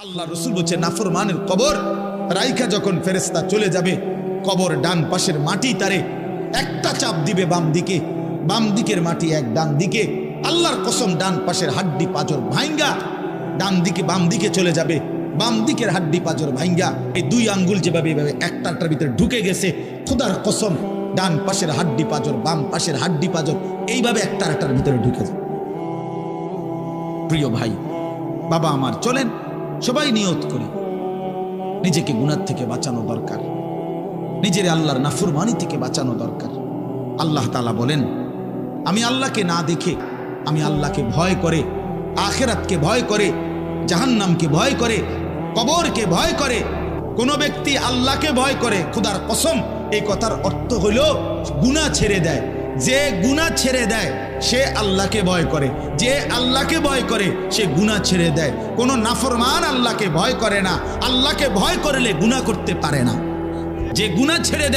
আল্লাহ রসুল বলছে নাফরমানের কবর রাইখা যখন ফেরেশতা চলে যাবে, কবর ডান পাশের মাটি তারে একটা চাপ দিবে বাম দিকে, বাম দিকের মাটি এক ডান দিকে। আল্লাহর কসম ডান পাশের হাড্ডি পাঁজর ভাঙ্গা ডান দিকে বাম দিকে চলে যাবে, বাম দিকের হাড্ডি পাঁজর ভাঙ্গা এই দুই আঙ্গুল যেভাবে এইভাবে একটার ভিতরে ঢুকে গেছে, খোদার কসম ডান পাশের হাড্ডি পাঁজর বাম পাশের হাড্ডি পাঁজর এইভাবে একটার ভিতরে ঢুকে যায়। প্রিয় ভাই বাবা আমার, চলেন সবাই নিয়ত করি, নিজেকে গুনাহ থেকে বাঁচানো দরকার, নিজের আল্লাহর নাফরমানি থেকে বাঁচানো দরকার। আল্লাহ তাআলা বলেন, আমি আল্লাহকে না দেখে, আমি আল্লাহকে ভয় করে, আখিরাতকে ভয় করে, জাহান্নামকে ভয় করে, কবরকে ভয় করে। কোন ব্যক্তি আল্লাহকে ভয় করে, খোদার কসম এই কথার অর্থ হলো গুনাহ ছেড়ে দেয়। যে গুনাহ ছেড়ে দেয় সে আল্লাহকে ভয় করে, যে আল্লাহকে ভয় করে সে গুনাহ ছেড়ে দেয়। কোন নাফরমান আল্লাহকে ভয় করে না, আল্লাহকে ভয় করলে গুনাহ করতে পারে না। যে গুনাহ ছেড়ে দেয়